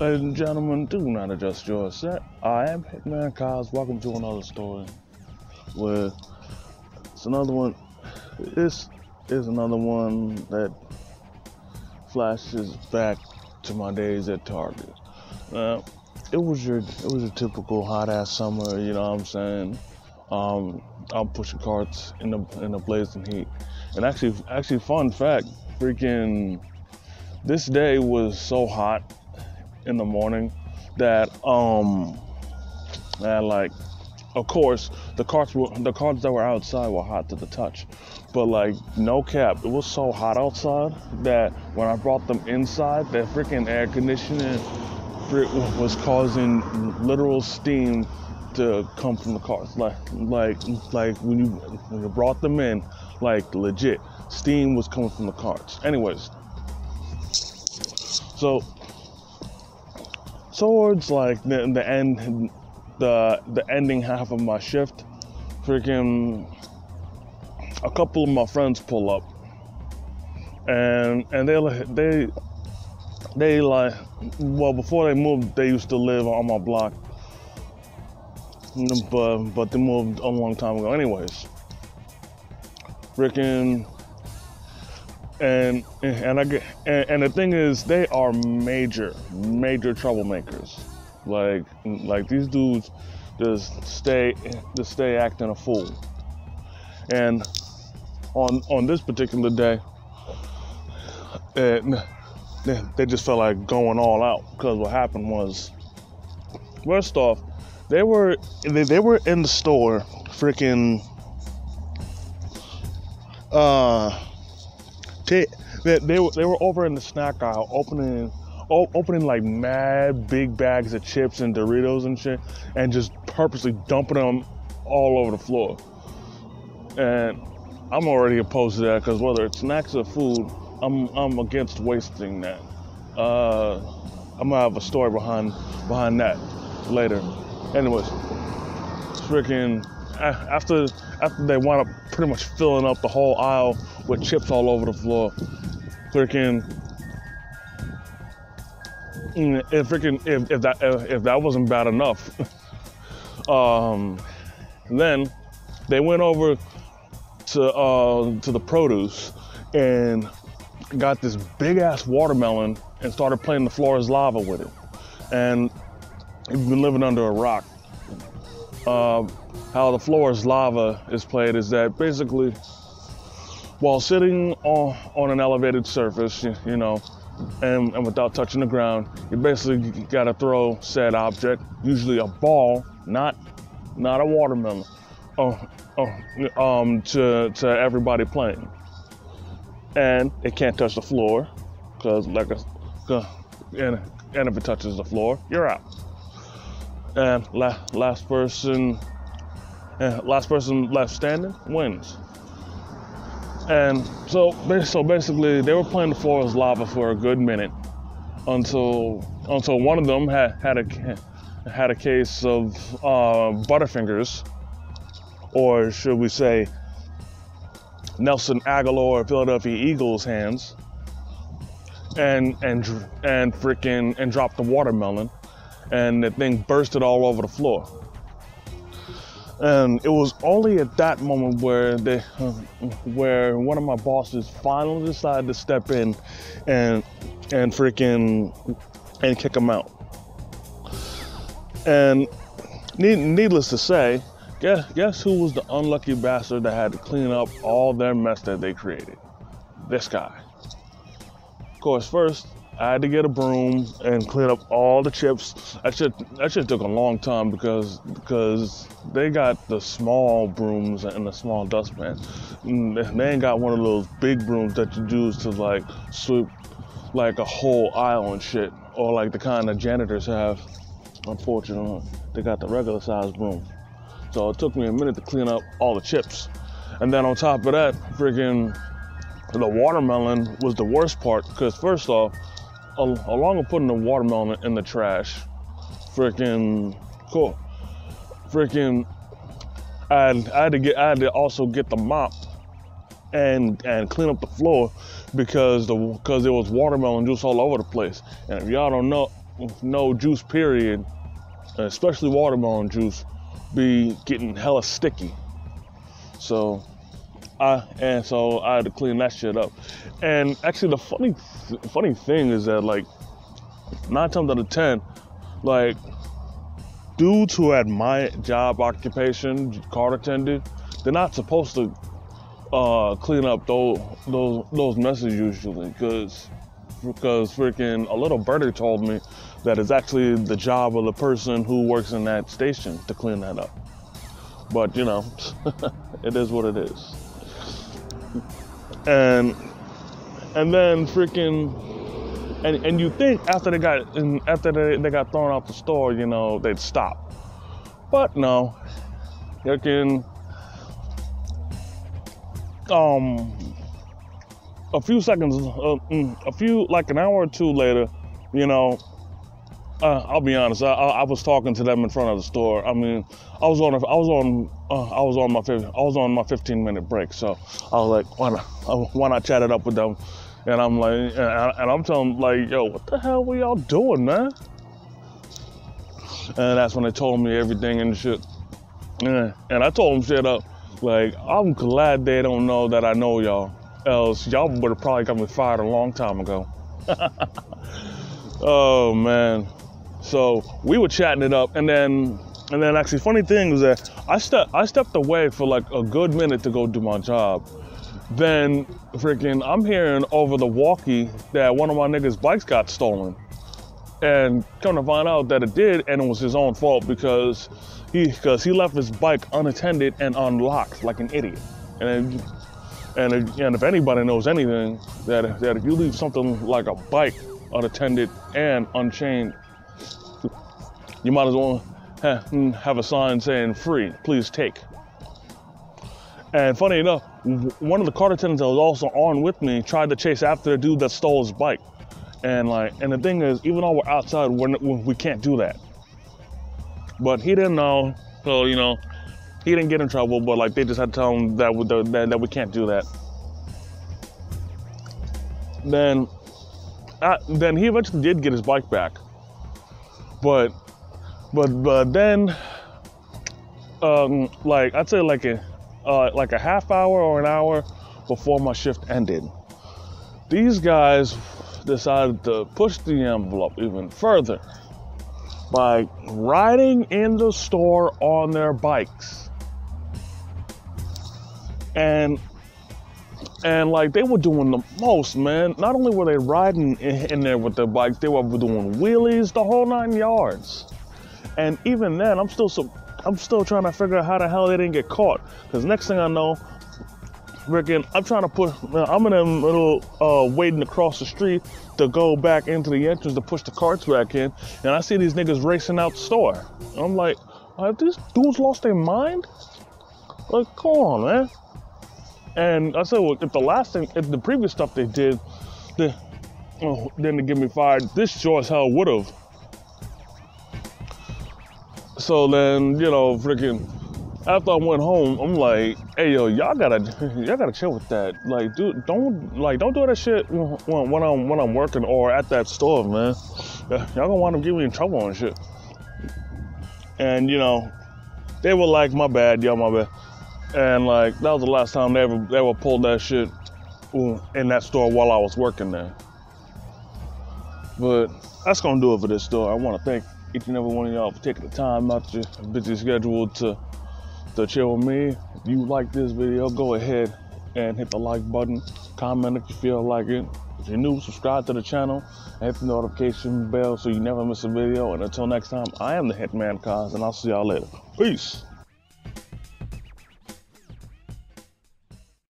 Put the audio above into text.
Ladies and gentlemen, do not adjust your set. I am Hitman Kaz. Welcome to another story. It's another one. This is another one that flashes back to my days at Target. It was your typical hot ass summer. You know what I'm saying? I'm pushing carts in the blazing heat. And actually, fun fact, freaking, this day was so hot in the morning that like, of course the carts that were outside were hot to the touch, but like, no cap, it was so hot outside that when I brought them inside, that freaking air conditioning was causing literal steam to come from the carts, like when you brought them in, like legit steam was coming from the carts. Anyways, so towards like the ending half of my shift, freaking a couple of my friends pull up, and they like, well, before they moved, they used to live on my block, but they moved a long time ago. Anyways, freaking, and the thing is, they are major troublemakers. Like these dudes just stay acting a fool. And on this particular day, they just felt like going all out, because what happened was, first off, they were in the store, freaking they were over in the snack aisle, opening like mad big bags of chips and Doritos and shit, and just purposely dumping them all over the floor. And I'm already opposed to that, because whether it's snacks or food, I'm against wasting that. I'm gonna have a story behind that later. Anyways, freaking, after they wound up pretty much filling up the whole aisle with chips all over the floor, freaking, if that wasn't bad enough, then they went over to the produce and got this big ass watermelon and started playing the floor is lava with it. And if you've been living under a rock, how the floor is lava is played is that basically, while sitting on an elevated surface, you know, and without touching the ground, you basically gotta throw said object, usually a ball, not a watermelon, to everybody playing. And it can't touch the floor, because and if it touches the floor, you're out. And last person left standing wins. And so basically, they were playing the floor as lava for a good minute, until one of them had a case of Butterfingers, or should we say Nelson Aguilar Philadelphia Eagles hands, and dropped the watermelon, and the thing bursted all over the floor. And it was only at that moment where one of my bosses finally decided to step in and kick him out. And needless to say, guess who was the unlucky bastard that had to clean up all their mess that they created? This guy. Of course, first I had to get a broom and clean up all the chips. That shit took a long time, because they got the small brooms and the small dustpan. They ain't got one of those big brooms that you use to like sweep like a whole aisle and shit, or like the kind that janitors have. Unfortunately, they got the regular size broom. So it took me a minute to clean up all the chips. And then on top of that, freaking, the watermelon was the worst part, because first off, along with putting the watermelon in the trash, I had to also get the mop and clean up the floor, because there was watermelon juice all over the place. And if y'all don't know, no juice period, especially watermelon juice, be getting hella sticky. So I had to clean that shit up. And actually the funny thing is that like 9 times out of 10, like due to at my job occupation, car attendant, they're not supposed to clean up those messes usually, because freaking a little birdie told me that it's actually the job of the person who works in that station to clean that up. But you know, it is what it is. And then freaking and you think after they got thrown out the store, you know, they'd stop. But no, freaking a few seconds, like an hour or two later, you know, I'll be honest, I was talking to them in front of the store. I mean, I was on my 15-minute break, so I was like, why not chat it up with them? And I'm like, and I'm telling them like, yo, what the hell were y'all doing, man? And that's when they told me everything and shit. And I told them straight up, like, I'm glad they don't know that I know y'all, else y'all would have probably got me fired a long time ago. Oh man. So we were chatting it up, and then actually funny thing is that I stepped away for like a good minute to go do my job. Then freaking I'm hearing over the walkie that one of my niggas' bikes got stolen. And come to find out that it did, and it was his own fault because he left his bike unattended and unlocked like an idiot. And if anybody knows anything, that if you leave something like a bike unattended and unchained, you might as well have a sign saying "free, please take." And funny enough, one of the car attendants that was also on with me tried to chase after the dude that stole his bike. And the thing is, even though we're outside, we can't do that. But he didn't know, so you know, he didn't get in trouble. But like they just had to tell him that we can't do that. Then he eventually did get his bike back. But then, like I'd say like a half hour or an hour before my shift ended, these guys decided to push the envelope even further by riding in the store on their bikes. And like they were doing the most, man. Not only were they riding in there with their bikes, they were doing wheelies, the whole 9 yards. And even then, I'm still trying to figure out how the hell they didn't get caught. Because next thing I know, freaking, I'm in the middle, waiting to cross the street to go back into the entrance to push the carts back in, and I see these niggas racing out the store. And I'm like, have these dudes lost their mind? Like, come on, man. And I said, well, if the previous stuff they did, didn't get me fired, this sure as hell would have. So then, you know, freaking, after I went home, I'm like, hey yo, y'all gotta chill with that. Like, dude, don't do that shit when I'm working or at that store, man. Y'all gonna wind up getting me in trouble and shit. And you know, they were like, my bad, yo, my bad. And like, that was the last time they ever pulled that shit in that store while I was working there. But that's gonna do it for this store. I want to thank each and every one of y'all for taking the time out your busy schedule to chill with me. If you like this video, go ahead and hit the like button. Comment if you feel like it. If you're new, subscribe to the channel and hit the notification bell so you never miss a video. And until next time, I am the Hitman Cos, and I'll see y'all later. Peace.